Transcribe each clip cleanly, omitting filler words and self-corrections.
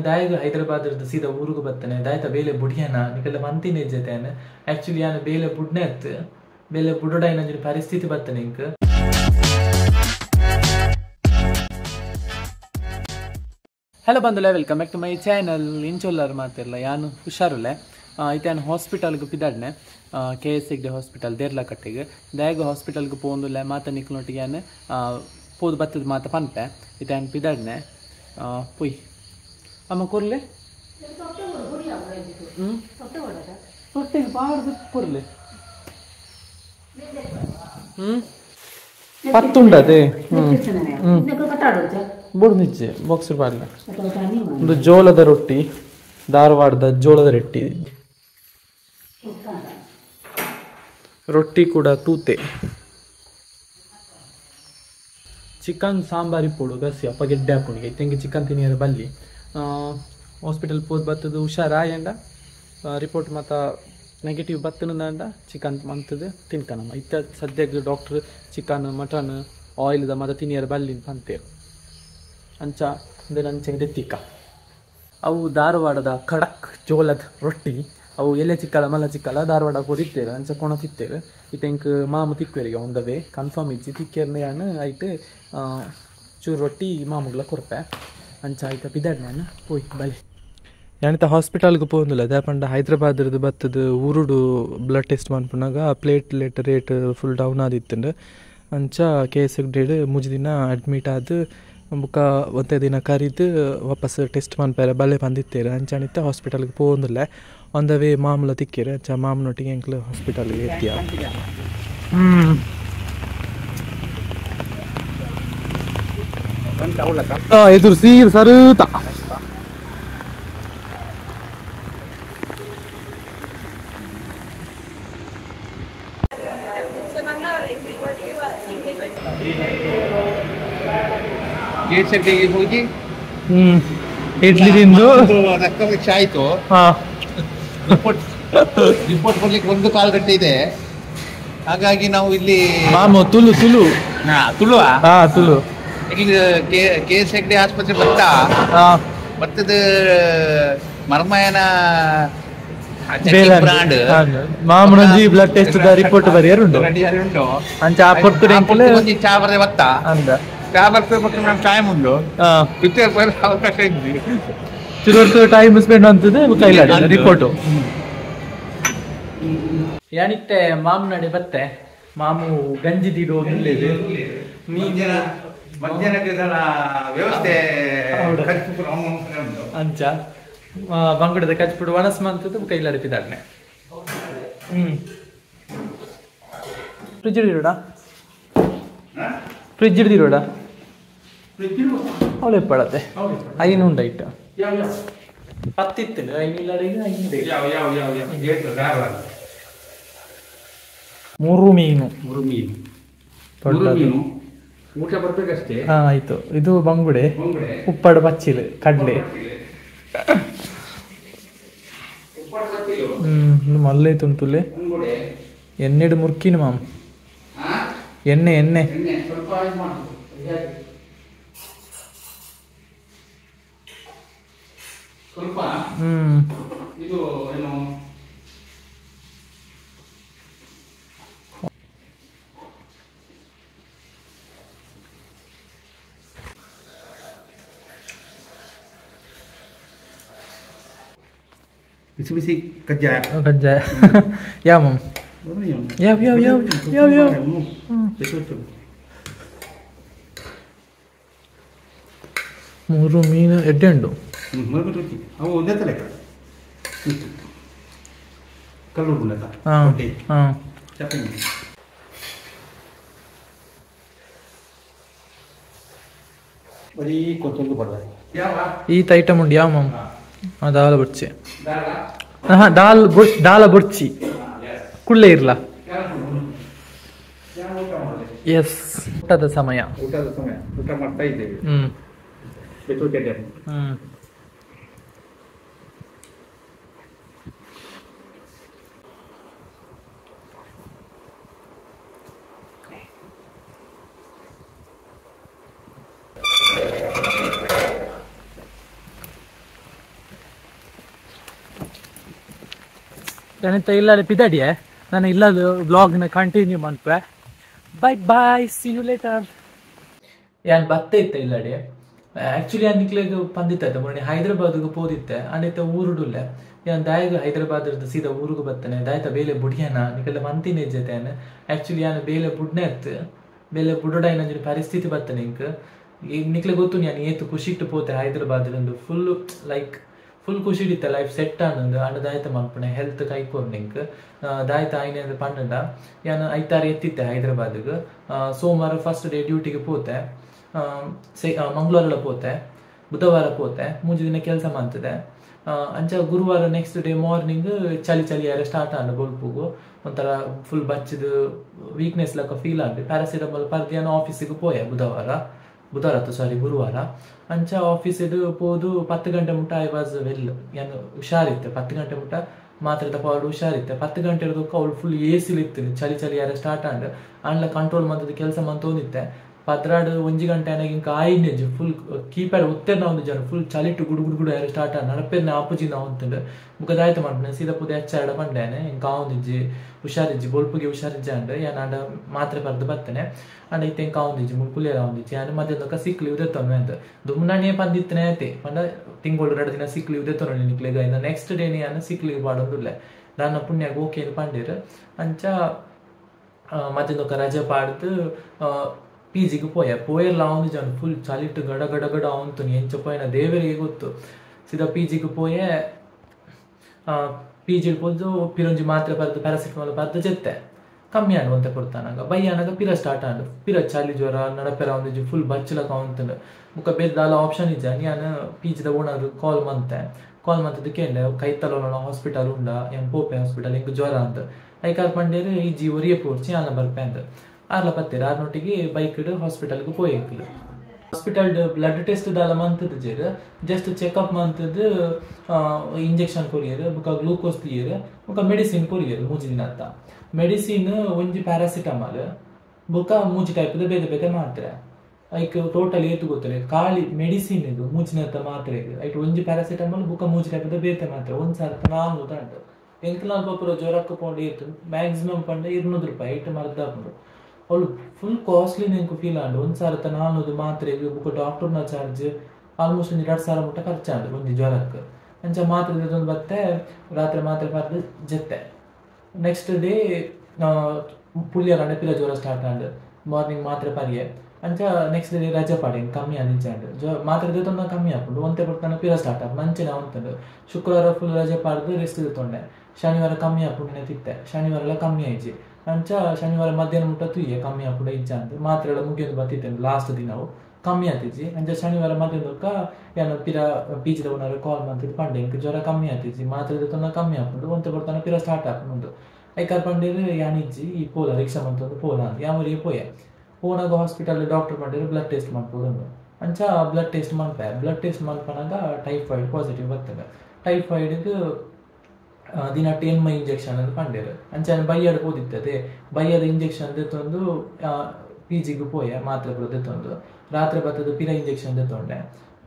ದಾಯಿಗೆ ಹೈದರಾಬಾದ್ ಇರ್ದು ಸೀದಾ ಊರಿಗೆ ಬರ್ತಾನೆ ದಾಯ್ತ ಬೇಲೆ ಬುಡಿಯನ ನಿಕಲ್ಲ ಮಂತಿನ ಜೊತೆನೆ ಆಕ್ಚುಲಿ ಯಾನು ಬೇಲೆ ಬುಡ್ನೆ ಇತ್ತು ಬೇಲೆ ಬುಡೋಡ ಏನಂದ್ರೆ ಪರಿಸ್ಥಿತಿ ಬರ್ತಾನೆ ಇಂಕ. ಹಲೋ ಬಂಧುಲೆ, welcome back to my channel. ಇಂಚೊಲ್ಲರು ಮಾತಿರಲ್ಲ ಯಾನು ಹುಷಾರುಲೆ ಐತೆ ನಾನು ಹಾಸ್ಪಿಟಲ್ಗೆ ಬಿದ್ದಾಡ್ನೆ KSD ಹಾಸ್ಪಿಟಲ್ ದೇರ್ಲಕಟ್ಟೆಗೆ ದಾಯಿಗೆ ಹಾಸ್ಪಿಟಲ್ಗೆ ಪೋಂದುಲ್ಲ ಮಾತ ನಿಕ್ಲೊಟ್ಟಿಗೆ ಯಾನು ಪೋದು ಬತ್ತದ ಮಾತ ಪನ್ಪೆ ಐತೆ ನಾನು ಬಿದ್ದಾಡ್ನೆ ಪುಯ್ ಅಮ್ಮ ಕೊರ್ಲೆ ತೊಟ್ಟೆಗೆ ಬಾರ್ದು ಕೊರ್ಲೆ ಪತ್ತುಂಡದೆ ಬುಡು ನಿಜ್ಜೆ ಬಾಕ್ಸ್ ಬಾರ್ಲ ಒಂದು ಜೋಳದ ರೊಟ್ಟಿ, ಧಾರವಾಡದ ಜೋಳದ ರೊಟ್ಟಿ ಕೂಡ ತೂತೆ, ಚಿಕನ್ ಸಾಂಬಾರಿ ಪೋಡು ಗಸಿ ಅಪ್ಪ ಗೆಡ್ಡೆ ಹಾಕೊಂಡಿಗೆ ತೆಂಗಿ ಚಿಕನ್ ತಿನ್ನಿಯರ ಬಲ್ಲಿ ಹಾಸ್ಪಿಟಲ್ ಪೋದ್ ಬತ್ತದು ಹುಷಾರಾಯಂಡ ರಿಪೋರ್ಟ್ ಮತ್ತು ನೆಗೆಟಿವ್ ಬತ್ತನಂದ ಚಿಕನ್ ಮಂತದ್ದು ತಿನ್ಕನಮ್ಮ ಇತ್ತ ಸದ್ಯಕ್ಕೆ ಡಾಕ್ಟ್ರ್ ಚಿಕನ್ ಮಟನ್ ಆಯಿಲ್ದ ಮತ್ತು ತಿನ್ನಿಯರ ಬಲ್ಲಿ ಅಂತೇರು ಅಂಚ ಅಂಚೆ ದೆತ್ತಿಕ್ಕ ಅವು ಧಾರವಾಡದ ಖಡಕ್ ಜೋಳದ ರೊಟ್ಟಿ ಅವು ಎಲೆ ಚಿಕ್ಕಲ್ಲ ಮಲ್ಲ ಚಿಕ್ಕಲ್ಲ ಧಾರವಾಡ ತಿತ್ತೇವೆ ಅಂಚ ಕೊಣ ತಿತ್ತೇವೆ ಇತೆಂಕ್ ಮಾಮು ತಿಕ್ವೇರಿಗೆ ಒಂದವೇ ಕನ್ಫರ್ಮ್ ಇಜ್ಜಿ ತಿಕ್ಕೇರ್ನೆ ಯಾನು ಆಯ್ತು ಚೂರು ರೊಟ್ಟಿ ಮಾಮುಗ್ಲ ಕೊರಪೆ ಅಂಚ ಆಯ್ತಾ ಬಿದ್ದಾಡ್ ನಾನು ಹೋಯ್ ಬಲೆ ಯಾನಿತ ಹಾಸ್ಪಿಟಲ್ಗೆ ಪೋಂದಿಲ್ಲ ಅದೇ ಪಂಡ ಹೈದ್ರಾಬಾದ್ರದ್ದು ಬತ್ತದ ಊರುಡು ಬ್ಲಡ್ ಟೆಸ್ಟ್ ಮಾಡ್ಕೊಂಡಾಗ ಪ್ಲೇಟ್ಲೆಟ್ ರೇಟ್ ಫುಲ್ ಡೌನ್ ಆದಿತ್ತಂಡು ಅಂಚ KSD ಮುಜ್ ದಿನ ಅಡ್ಮಿಟ್ ಆದ ಬುಕ್ಕ ಒಂದೇ ದಿನ ಕರೀದು ವಾಪಸ್ ಟೆಸ್ಟ್ ಮಾಡ್ಪಾರ ಬಲ್ಲೆ ಬಂದಿತ್ತೇರು ಅಂಚಾಣಿತ್ತ ಹಾಸ್ಪಿಟಲ್ಗೆ ಪೋಂದಿಲ್ಲ ಒಂದವೇ ಮಾಮೂಲ ತಿಕ್ಕೇರು ಅಂಚ ಮಾಮನೊಟ್ಟಿಗೆ ಎಂಕ್ಲು ಹಾಸ್ಪಿಟಲ್ಗೆ ಎತ್ತಿಯ ಎದುರು ಸೀರ್ ಸರುತ ಹೋಗಿ ಇಡ್ಲಿ ತಿಂದು ರಕ್ತ ಪರೀಕ್ಷೆ ಆಯ್ತು. ರಿಪೋರ್ಟ್ ಕೊಡ್ಲಿಕ್ಕೆ 1 ಕಾಲ್ ಗಂಟೆ ಇದೆ. ಹಾಗಾಗಿ ನಾವು ಇಲ್ಲಿ ಮಾಮು ತುಳು ತುಳು ತುಳು ಇಲ್ಲಿ KSD ಆಸ್ಪತ್ರೆ ಬರ್ತದ ಮರ್ಮಯನ ಬ್ರಾಂಡ್ ಮಾಮೂಲಿ ಬ್ಲಡ್ ಟೆಸ್ಟ್ ರಿಪೋರ್ಟ್ ಬರೆಯರುಂಟು ಅಂಚ ಚಾ ಬರದೆ ಬತ್ತ ಅಂದ ಚಾ ಬರ್ತದೆ ನಮ್ಮ ಟೈಮ್ ಉಂಟು ಅವಕಾಶ ಇದ್ವಿ ಚುರುವರ್ತು ಟೈಮ್ ಸ್ಪೆಂಡ್ ಅಂತದೆ ಕೈಲಾಡಿ ರಿಪೋರ್ಟು ಯಾನಿತ್ತೆ ಮಾಮು ನಡೆ ಬತ್ತೆ ಮಾಮು ಗಂಜಿ ದಿಡು ಹೋಗಿಲ್ಲೇದು ಮಧ್ಯಾಹ್ನ ವ್ಯವಸ್ಥೆ ಅಂಚ ಬಂಗುಡದ ಕಚ್ಬಿಡು ವನಸ್ ಮಂತದ್ದು ಕೈಲಾಡಿಪಿದಾಡ್ನೆ ಫ್ರಿಜ್ ಹಿಡಿರೋಡ ಫ್ರಿಜ್ ಹಿಡ್ದಿರೋಡ ಅವಳೆ ಪಡತ್ತೆ ಐನುಂಡ ಇಟ್ಟು ಪತ್ತಿತ್ತು ಮೂರು ಮೀನು ಊಟ ಬರ್ಬೇಕಷ್ಟೇ. ಆಯ್ತು. ಇದು ಬಂಗುಡೆ, ಉಪ್ಪಾಡು ಬಚ್ಚಿಲು ಕಡ್ಲೆ ಮಲ್ಲೆ ತುಂತುಲೆ ಎಣ್ಣೆಡು ಮುರ್ಕಿನ ಮಾಮ್ ಎಣ್ಣೆ ಇದು ಏನು ಬಿಸಿ ಕಜ್ಜಾಯ ಯಾವ ಮಾಮ್ ಯಾವ ಮೂರು ಮೀನು ಎಡ್ಡೆ ಉಂಡು ಅವು ಒಂದೇ ತಲೆ ಕಲ್ಲು ಬರೀ ಕೊತ್ತಂಬರಿ ಬರ್ತದೆ. ಈತ ಐಟಮ್ ಉಂಡು ಯಾವ ಮಾಮ್ ದಾಲ ಬುರ್ಚಿ ದಾಲ ಬುರ್ಚಿ ಕುಳ್ಳೆ ಇರ್ಲ. ಎಸ್ ಊಟದ ಸಮಯ ಊಟ ಮಾಡ್ತಾ ಇದ್ದೇವೆ. ಏನಂತ ಇಲ್ಲದೆ ಪಿದಾಡಿಯೇ ನಾನು ಇಲ್ಲದು ಬ್ಲಾಗ್ನ ಕಂಟಿನ್ಯೂ ಮಾಡ್ಪೆ. Bye bye, see you later. ಯಾನ್ ಬತ್ತೆ ಇತ್ತೆ ಇಲ್ಲಡೆ ಆಕ್ಚುಲಿ ಯಾನ್ ನಿಕ್ಲೆಗ್ ಪಂದಿತ್ತೆ ಮೊನ್ನೆ ಹೈದರಾಬಾದ್ಗೆ ಪೋದಿತ್ತೆ ಅನ್ನೈತೆ ಊರುಡುಲ್ಲೆ ಯಾನ್ ದಾಯಗ ಹೈದರಾಬಾದ್ ಸೀದಾ ಊರಿಗೆ ಬರ್ತೇನೆ ದಾಯ್ತ ಬೇಲೆ ಬುಡಿಯನ ನಿಕ್ಲೆಲ್ಲ ಮಂತಿನ ಜೊತೆ ಆಕ್ಚುಲಿ ಯಾನ್ ಬೇಲೆ ಬುಡ್ನೆ ಇತ್ತು ಬೇಲೆ ಬುಡೋಡ ಏನಂದ್ರೆ ಪರಿಸ್ಥಿತಿ ಬರ್ತೇನೆ ಇಂಕ್ ಈಗ ನಿಕ್ಲೆ ಗೊತ್ತು ನಾನು ಏತು ಖುಷಿ ಇಟ್ಟು ಪೋತೆ ಹೈದರಾಬಾದ್ ಫುಲ್ ಲೈಕ್ ಫುಲ್ ಖುಷಿ ಇತ್ತೆ ಲೈಫ್ ಸೆಟ್ ಅನ್ನೊಂದು ಅಣ್ಣ ದಾಯ್ತ ಮಲ್ಪಣೆ ಹೆಲ್ತ್ ಕೈಕೋರ್ ನಿಂಕ್ ದಾಯ್ತ ಆಯ್ನೆ ಅಂದ್ರೆ ಪಂಡ ಯಾನು ಐತಾರ ಎತ್ತಿತ್ತೆ ಹೈದರಾಬಾದ್ಗೆ. ಸೋಮವಾರ ಫಸ್ಟ್ ಡೇ ಡ್ಯೂಟಿಗೆ ಪೋತೆ, ಮಂಗಳವಾರ ಪೋತೆ, ಬುಧವಾರ ಪೋತೆ, 3 ದಿನ ಕೆಲಸ ಮಾಡ್ತದೆ. ಅಂಚ ಗುರುವಾರ ನೆಕ್ಸ್ಟ್ ಡೇ ಮಾರ್ನಿಂಗ್ ಚಳಿ ಯಾರ ಸ್ಟಾರ್ಟ್ ಆಂಡ ಬೊಲ್ಪುಗು ಒಂಥರ ಫುಲ್ ಬಚ್ಚದು ವೀಕ್ನೆಸ್ ಲಕ್ಕ ಫೀಲ್ ಆಂಡ್ ಪ್ಯಾರಾಸಿಟಮಾಲ್ ಪರ್ದಿಯಾನ ಆಫೀಸಿಗೆ ಪೋಯ ಗುರುವಾರ ಅಂಚ ಆಫೀಸಿಗೆ ಪೋದು 10 ಗಂಟೆ ಮುಟ್ಟ ಐ ವಾಸ್ ವೆಲ್ ಏನು ಹುಷಾರಿತ್ತೆ 10 ಗಂಟೆ ಮುಟ್ಟ ಮಾತ್ರ ತಪಾಡು ಹುಷಾರಿತ್ತೆ 10 ಗಂಟೆ ಇರೋದಕ್ಕೆ ಅವಳು ಫುಲ್ ಎಸಿಲಿ ಇತ್ತು ಚಳಿ ಯಾರ ಸ್ಟಾರ್ಟ್ ಆಂಡ್ ಅಂಡ್ಲ ಕಂಟ್ರೋಲ್ ಮಾಡ್ತದ ಕೆಲಸ ಮಂತೋನಿತ್ತೆ 1 ಗಂಟೆ ಇಂಕ ಆಯ್ನೆಜ್ ಫುಲ್ ಕೀಪ್ಯಾಡ್ ಒತ್ತೇನ ಒಂದು ಜನ ಫುಲ್ ಚಲಿಟ್ಟು ಗುಡು ಯಾರು ಸ್ಟಾರ್ಟ್ ಆಡ ನಡಪೇನೆ ಆಪುಜಿ ನಾವು ಅಂತಂದು ಮುಖದಾಯ್ತು ಮಾಡ್ಬೇನೆ ಸೀದಾ ಪುದ ಹೆಚ್ಚಾಡ ಬಂಡೇನೆ ಇಂಕ ಆವಂದಿಜ್ಜಿ ಹುಷಾರಿಜ್ಜಿ ಬೊಲ್ಪುಗೆ ಹುಷಾರಿಜ್ಜ ಅಂಡ್ ಯಾನ್ ಆಂಡ ಮಾತ್ರೆ ಬರ್ದು ಬರ್ತೇನೆ ಅಂಡ್ ಐತೆ ಇಂಕ ಆವಂದಿಜ್ಜಿ ಮುಲ್ಕುಲಿಯರ ಆವಂದಿಜ್ಜಿ ಯಾನು ಮಧ್ಯಾಹ್ನಕ್ಕ ಸಿಕ್ ಲೀವ್ ದೆತ್ತೊನ್ನೆ ಅಂತ ದುಮ್ನಾನೇ ಬಂದಿತ್ತನೆ ಐತೆ ಪಂಡ ತಿಂಗಳು 2 ದಿನ ಸಿಕ್ ಲೀವ್ ದೆತ್ತೊನ್ನೆ ನಿಕ್ಲೆಗ ಇನ್ನು ನೆಕ್ಸ್ಟ್ ಡೇನೇ ಯಾನು ಸಿಕ್ ಲೀವ್ ಮಾಡೋದಿಲ್ಲ ನನ್ನ ಪುಣ್ಯಾಗ ಓಕೆ ಪಂಡಿರ್ ಅಂಚ ಮಧ್ಯಾಹ್ನಕ್ಕ ರಜೆ ಪಾಡ್ದು ಪೀಜಿಗೆ ಪೋಯಲ್ಲ ಅವನು ಜನ ಫುಲ್ ಚಲಿಟ್ಟು ಗಡ ಅವಂತು ಎಂಚ ಪೋಯನ ದೇವರಿಗೆ ಗೊತ್ತು ಸೀದಾ ಪೀಜಿಗೆ ಪೋಯೆ ಪೀಜಿ ಪೋದು ಪಿರೊಂಜಿ ಮಾತ್ರೆ ಬರ್ದು ಪ್ಯಾರಾಸಿಟಮಾಲ್ ಬರ್ದು ಜೆತ್ತೆ ಕಮ್ಮಿ ಆಡುವಂತ ಕೊಡ್ತಾನಾಗ ಬೈಯಾನಾಗ ಪಿರ ಸ್ಟಾರ್ಟ್ ಆಂಡು ಪಿರ ಚಳಿ ಜ್ವರ ನಡಪೆರ ಅವನಿಜಿ ಫುಲ್ ಬಚ್ಚಲಕ ಅವಂತಂಡು ಮುಖ ಬೇದಾಲ ಆಪ್ಷನ್ ಇಜ್ಜ ನಾನು ಪೀಜಿದ ಓನರ್ ಕಾಲ್ ಮಂತದಕ್ಕೆ ಕೈ ತಲೋಣ ಹಾಸ್ಪಿಟಲ್ ಉಂಡ ಎನ್ ಪೋಪೆ ಹಾಸ್ಪಿಟಲ್ ಹಿಂಗೆ ಜ್ವರ ಅಂತ ಐಕಾರ್ ಪಂಡೇರು ಈ ಜಿ ಒರಿಯ ಪೋರ್ಚಿ ಆನ ಬರ್ಪೆ ಅಂದ ಆರ್ಲ ಪತ್ತೇರು ಆರ್ನೊಟ್ಟಿಗೆ ಬೈಕ್ ಹಾಸ್ಪಿಟಲ್ಗೆ ಪೋಯಕ್ಕಲು ಹಾಸ್ಪಿಟಲ್ ಬ್ಲಡ್ ಟೆಸ್ಟ್ ದಾಲ ಮಂತದ ಜೇರು ಜಸ್ಟ್ ಚೆಕಪ್ ಮಂತದ್ದು ಇಂಜೆಕ್ಷನ್ ಕೊರಿಯರು ಬುಕ್ಕ ಗ್ಲೂಕೋಸ್ ತಿಯರು ಬುಕ್ಕ ಮೆಡಿಸಿನ್ ಕೊರಿಯರು 3 ದಿನ ಅಂತ ಮೆಡಿಸಿನ್ ಒಂಜಿ ಪ್ಯಾರಾಸಿಟಮಾಲ್ ಬುಕ್ಕ 3 ಟೈಪ್ದ ಬೇತೆ ಮಾತ್ರೆ ಐಕ್ ಟೋಟಲ್ ಏತು ಗೊತ್ತಿಲ್ಲ ಖಾಲಿ ಮೆಡಿಸಿನ್ ಇದು 3 ದಿನದ ಮಾತ್ರೆ ಐಟ್ ಒಂಜಿ ಪ್ಯಾರಾಸಿಟಮಾಲ್ ಬುಕ್ಕ 3 ಟೈಪ್ದ ಬೇತೆ ಮಾತ್ರೆ ಒಂದ್ಸರ್ತ 400 ಉಂಟು ಎಂಕ್ಲಾಲ್ಪುರ ಜ್ವರಕ್ಕೆ ಪೌಂಡ್ ಇತ್ತು ಮ್ಯಾಕ್ಸಿಮಮ್ ಪಂಡ 200 ರೂಪಾಯಿ ಐಟ್ ಮರ್ದಾಪುರು ಅವಳು ಫುಲ್ ಕಾಸ್ಟ್ಲಿ ನಂಗೆ ಫೀಲ್ ಆಂಡು 1,400 ಮಾತ್ರೆಗೆ ಬುಕ್ಕ ಡಾಕ್ಟರ್ನ ಚಾರ್ಜ್ ಆಲ್ಮೋಸ್ಟ್ 2,000 ಮುಟ್ಟ ಖರ್ಚಾಂಡು ಒಂದು ಜ್ವರಕ್ಕೆ ಅಂಚ ಮಾತ್ರೆ ಬತ್ತೆ ರಾತ್ರಿ ಮಾತ್ರೆ ಬರ್ದು ಜೆತ್ತೆ ನೆಕ್ಸ್ಟ್ ಡೇ ಪುಳ್ಳಿಯರ ಪಿರ ಜ್ವರ ಸ್ಟಾರ್ಟ್ ಆಂಡು ಮಾರ್ನಿಂಗ್ ಮಾತ್ರೆ ಪರಿಯೆ ಅಂಚ ನೆಕ್ಸ್ಟ್ ಡೇ ರಜೆ ಪಾಡಿ ಕಮ್ಮಿ ಅಂಚಾಂಡು ಮಾತ್ರೆ ದಿತ್ತೊಂದ ಕಮ್ಮಿ ಹಾಕೊಂಡು ಒಂತೆ ಬರ್ತಾನೆ ಪಿರ ಸ್ಟಾರ್ಟ್ ಆಗ ಮಂಚಿನ ಅಂತಂದು ಶುಕ್ರವಾರ ಫುಲ್ ರಜೆ ಪಾಡ್ದು ರೆಸ್ಟ್ ತಿಳ್ಕೊಂಡೆ ಶನಿವಾರ ಕಮ್ಮಿ ಹಾಕೊಂಡು ತಿತ್ತೆ ಶನಿವಾರ ಎಲ್ಲ ಕಮ್ಮಿ ಆಯ್ಜಿ ಅಂಚ ಶನಿವಾರ ಮಧ್ಯಾಹ್ನ ಮುಟ್ಟ ತುಯ್ಯ ಕಮ್ಮಿ ಹಾಕೊಂಡು ಇಜ್ಜ ಅಂತ ಮಾತ್ರೆ ಎಲ್ಲ ಮುಗಿಯೋದು ಬರ್ತಿತ್ತೇನೆ ಲಾಸ್ಟ್ ದಿನವು ಕಮ್ಮಿ ಆತಿಜ್ಜಿ ಅಂಚ ಶನಿವಾರ ಮಧ್ಯಾಹ್ನಕ್ಕ ಏನು ಪಿರ ಪೀಜಿದ ಓನರ್ ಕಾಲ್ ಮಾಡ್ತಿದ್ದು ಪಂಡೆ ಇಂಕ ಜ್ವರ ಕಮ್ಮಿ ಆತಿಜ್ಜಿ ಮಾತ್ರೆ ದಿತ್ತೊಂದ ಕಮ್ಮಿ ಹಾಕೊಂಡು ಒಂತೆ ಬರ್ತಾನೆ ಪಿರ ಸ್ಟಾರ್ಟ್ ಹಾಕೊಂಡು ಐಕಾರ್ ಪಂಡೇರು ಯಾನಿಜ್ಜಿ ಈ ಪೋಲ ರಿಕ್ಷಾ ಮಂತಂದು ಪೋಲ ಅಂತ ಯಾವರಿಗೆ ಪೋಯ ಪೋನಾಗ ಹಾಸ್ಪಿಟಲ್ ಡಾಕ್ಟರ್ ಪಂಡೇರು ಬ್ಲಡ್ ಟೆಸ್ಟ್ ಮಾಡ್ಬೋದು ಅಂಚ ಬ್ಲಡ್ ಟೆಸ್ಟ್ ಮಾಡ್ಪನಾಗ ಟೈಫಾಯ್ಡ್ ಪಾಸಿಟಿವ್ ಬರ್ತದೆ ಟೈಫಾಯ್ಡ್ಗೆ ದಿನ 10 ಮೈ ಇಂಜೆಕ್ಷನ್ ಅಂತ ಪಂಡೇರು ಅಂಚ ಬೈಯಡ್ ಓದಿತ್ತದೆ ಬೈಯದ ಇಂಜೆಕ್ಷನ್ ದೆತ್ತೊಂದು ಪೀಜಿಗೆ ಪೋಯ ಮಾತ್ರೆ ಕೂಡ ದೆತ್ತೊಂದು ರಾತ್ರಿ ಬರ್ತದ ಪಿರ ಇಂಜೆಕ್ಷನ್ ದೆತ್ತೊಂಡೆ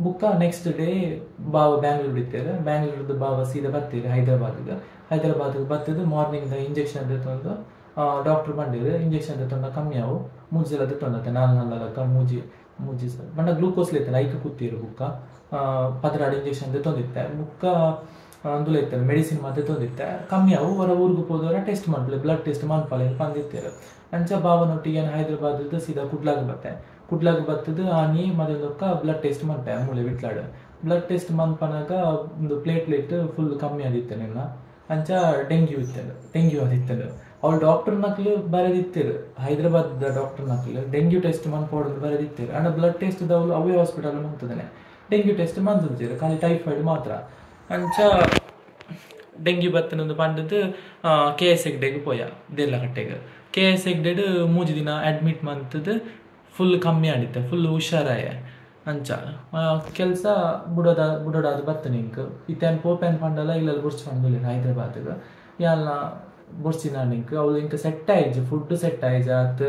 ಬುಕ್ಕ ನೆಕ್ಸ್ಟ್ ಡೇ ಬಾವ ಬ್ಯಾಂಗ್ಳೂರ್ ಇತ್ತೇವೆ ಬ್ಯಾಂಗ್ಳೂರ್ದು ಬಾವ ಸೀದಾ ಬರ್ತೀರಿ ಹೈದರಾಬಾದ್ಗೆ ಬರ್ತದೆ ಮಾರ್ನಿಂಗ್ ಇಂಜೆಕ್ಷನ್ ದೆತ್ತೊಂದು ಡಾಕ್ಟರ್ ಪಂಡೇರು ಇಂಜೆಕ್ಷನ್ ದೆತ್ತೊಂಡ ಕಮ್ಮಿ ಅವು 3 ಸಲ ದೆತ್ತೊಂಡತ್ತೆ 4 ಮೂಜಿ ಸಲ ಬಂಡ ಗ್ಲೂಕೋಸ್ ಲೇತಲ್ಲ ಐಕ ಕೂತಿರು ಬುಕ್ಕ 16 ಇಂಜೆಕ್ಷನ್ ದೆತ್ತೊಂದಿತ್ತೆ ಬುಕ್ಕ ಅಂದುಲ ಇರ್ತಾರೆ ಮೆಡಿಸಿನ್ ಮತ್ತೆ ತೊಂದಿತ್ತೆ ಕಮ್ಮಿ ಅವು ಹೊರ ಊರಿಗೆ ಹೋದವರ ಟೆಸ್ಟ್ ಮಾಡ್ಲಿ ಬ್ಲಡ್ ಟೆಸ್ಟ್ ಮಾಡ್ಪಾಳೆ ಬಂದಿರ್ತಾರೆ ಅಂಚ ಬಾವನೊಟ್ಟಿಗೆ ಹೈದರಾಬಾದ್ ಸೀದಾ ಕುಡ್ಲಾಗ ಬರ್ತದೆ ಆನಿ ಮೊದಲಕ್ಕ ಬ್ಲಡ್ ಟೆಸ್ಟ್ ಮಾಡ್ತೆ ಮೂಲೆ ಬಿಟ್ಲಾಡು ಬ್ಲಡ್ ಟೆಸ್ಟ್ ಮಾಡ್ಪನಾಗ ಒಂದು ಪ್ಲೇಟ್ಲೆಟ್ ಫುಲ್ ಕಮ್ಮಿ ಆದಿತ್ತೆ ನಿನ್ನ ಅಂಚ ಡೆಂಗ್ಯೂ ಆದಿತ್ತದು ಅವ್ಳು ಡಾಕ್ಟರ್ ನಕ್ಲು ಬರೆದಿತ್ತೇರು ಹೈದರಾಬಾದ್ ಡಾಕ್ಟರ್ ನಕ್ಲು ಡೆಂಗ್ಯೂ ಟೆಸ್ಟ್ ಮಾಡ್ಕೊಡೋದು ಬರೆದಿತ್ತೇರು ಅಂಡ್ ಬ್ಲಡ್ ಟೆಸ್ಟ್ ದವ್ಲು ಅವೇ ಹಾಸ್ಪಿಟಲ್ ಮಾಡ್ತದೇನೆ ಡೆಂಗ್ಯೂ ಟೆಸ್ಟ್ ಮಾಡ್ತಿರ್ತೀರು ಖಾಲಿ ಟೈಫಾಯ್ಡ್ ಮಾತ್ರ ಅಂಚ ಡೆಂಗ್ಯೂ ಬತ್ತನೊಂದು ಪಂಡದು KS ಹೆಗ್ಡೆಗೆ ಪೋಯ ದೇರ್ಲಕಟ್ಟೆಗೆ KS ಹೆಗ್ಡೆಡ್ 3 ದಿನ ಅಡ್ಮಿಟ್ ಮಂತದ್ದು ಫುಲ್ ಕಮ್ಮಿ ಆಡಿತ್ತೆ ಫುಲ್ ಹುಷಾರಾಯ ಅಂಚ ಕೆಲಸ ಬುಡೋಡಾದ ಬರ್ತನೆ ಇಂಕ್ ಇತ್ತೇನು ಪೋಪೇನ್ ಪಂಡಲ್ಲ ಇಲ್ಲೆಲ್ಲ ಬುರ್ಚ್ ಪಂಡಲಿಲ್ಲ ಹೈದರಾಬಾದ್ಗೆ ಯಾಲ್ನ ಬುರ್ಚಿನ ಇಂಕ್ ಅವಳು ಇಂಕ ಸೆಟ್ ಆಯ್ಜು ಫುಡ್ ಸೆಟ್ ಆಯ್ಜ ಅತ್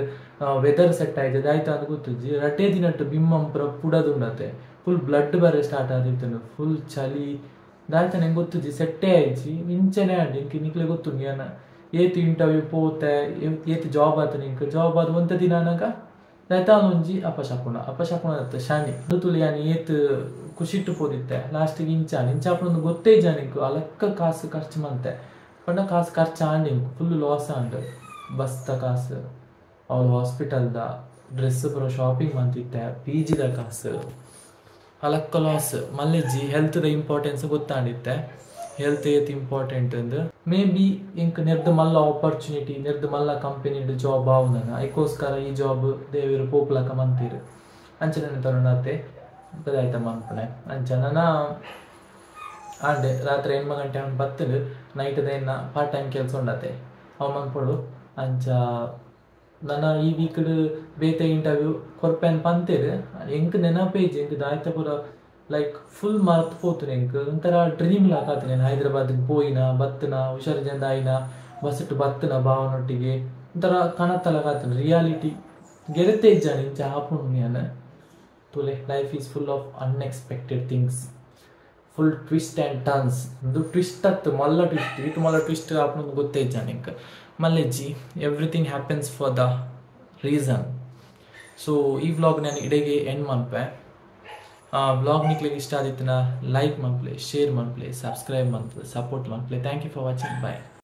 ವೆದರ್ ಸೆಟ್ ಆಯ್ಜ ಆಯ್ತು ಅಂತ ಗೊತ್ತಿಜ್ಜಿ ರಟೇ ದಿನಟ್ಟು ಬಿಮ್ಮಂಪುರ ಪುಡದುಂಡತ್ತೆ ಫುಲ್ ಬ್ಲಡ್ ಬರೆ ಸ್ಟಾರ್ಟ್ ಆದಿತ್ತು ಫುಲ್ ಚಳಿ ದಾಯ್ತ ನಂಗೆ ಗೊತ್ತುಜಿ ಸೆಟ್ಟೆ ಆಯ್ಚಿ ಇಂಚೆನೆ ಆಡಿ ಇಂಕ ನಿಕ್ಲೆ ಗೊತ್ತು ನೀನ ಏತು ಇಂಟರ್ವ್ಯೂ ಪೋತೆ ಏತು ಜಾಬ್ ಆತ ನಿಂಕ ಜಾಬ್ ಆದ ಒಂತ ದಿನ ನನಗ ದಾಯ್ತ ಒಂಜಿ ಅಪಶಕುನ ಶಾನಿ ತುಳಿ ಯಾನಿ ಏತು ಖುಷಿಟ್ಟು ಪೋದಿತ್ತೆ ಲಾಸ್ಟಿಗೆ ಇಂಚಾಪುನ ಗೊತ್ತೇ ಜಾನಿಂಕು ಅಲಕ್ಕ ಕಾಸು ಖರ್ಚು ಮಂತೆ ಪಂಡ ಕಾಸು ಖರ್ಚು ಆಂಡಿಂಕು ಫುಲ್ ಲಾಸ್ ಆಂಡ್ ಬಸ್ದ ಕಾಸು ಅವ್ರ ಹಾಸ್ಪಿಟಲ್ದ ಡ್ರೆಸ್ ಬರೋ ಶಾಪಿಂಗ್ ಮಂತಿತ್ತೆ PGದ ಕಾಸು ಅಲಕ್ಕ ಲಾಸ್ ಮಲ್ಲೆಜ್ಜಿ ಹೆಲ್ತ್ದ ಇಂಪಾರ್ಟೆನ್ಸ್ ಗೊತ್ತಾಂಡಿತ್ತೆ ಹೆಲ್ತ್ ಏತ್ ಇಂಪಾರ್ಟೆಂಟ್ ಅಂದ್ ಮೇ ಬಿ ಇಂಕ್ ನೆರ್ದ ಮಲ್ಲ ಆಪರ್ಚುನಿಟಿ ನೆರ್ದ ಮಲ್ಲ ಕಂಪನಿಡ್ ಜಾಬ್ ಆവുನನ ಐಕೋಸ್ಕರ ಈ ಜಾಬ್ ದೇವಿರು ಪೋಪ್ಲಕ ಮಂತೀರು ಅಂಚನೆ ತರುಣತೆ ಬದಾಯ್ತ ಮನ್ಪಣೆ ಅಂಚನ ಆಂಡೆ ರಾತ್ರಿ 8 ಗಂಟೆ ಅವ್ನು ಬತ್ತಲು ನೈಟ್ದ ಏನ ಪಾರ್ಟ್ ಟೈಮ್ ಕೆಲಸ ಉಂಡತೆ ಅವು ಮನ್ಪಡು ಅಂಚ ನನ್ನ ಈ ವೀಕ್ಡ್ ಬೇತೆ ಇಂಟರ್ವ್ಯೂ ಕೊರ್ಪೆನ್ ಪಂತೇರು ಎಂಕ್ ನೆನಪೇಜ್ ಎಂಕ್ ದಾಯ್ತ ಪೂರ ಲೈಕ್ ಫುಲ್ ಮರ್ತ್ ಪೋತು ಎಂಕ್ ಒಂಥರ ಡ್ರೀಮ್ ಲಾಕಾತು నేను ಹೈದರಾಬಾದ್ಗೆ ಪೋಯಿನ ಬತ್ತನ ಹುಷಾರು ಜನ ಆಯ್ನ ಬಸ್ಸಟ್ಟು ಬತ್ತನ ಭಾವನೊಟ್ಟಿಗೆ ಒಂಥರ ಕಣತ್ತಲಾಗತ್ತನ ರಿಯಾಲಿಟಿ ಗೆರತೆ ಇಜ್ಜಾನ ಇಂಚ ಹಾಪುಣು ನೀನು ತುಲೆ life is full of unexpected things full twist and turns ಒಂದು ಟ್ವಿಸ್ಟ್ ಅತ್ತು ಮಲ್ಲ ಟ್ವಿಸ್ಟ್ ಇಟ್ಟು ಮಲ್ಲ ಟ್ವಿಸ್ಟ್ ಹಾಪುಣು ಗೊತ್ತೇ ಇಜ್ಜಾನ ಎಂಕ್ ಮಲ್ಲೆಜ್ಜಿ everything happens for the reason so ಈ ವ್ಲಾಗ್ ನಾನು ಇಡೆಗೆ ಎಂಡ್ ಮನ್ಪೆ ವ್ಲಾಗ್ ನಿಕ್ಲಿಗೆ ಇಷ್ಟ ಆದಿತ್ತನ ಲೈಕ್ ಮನ್ಪ್ಲೆ ಶೇರ್ ಮನ್ಪ್ಲೆ ಸಬ್ಸ್ಕ್ರೈಬ್ ಮನ್ಪ್ಲೆ ಸಪೋರ್ಟ್ ಮನ್ಪ್ಲೆ thank you for watching bye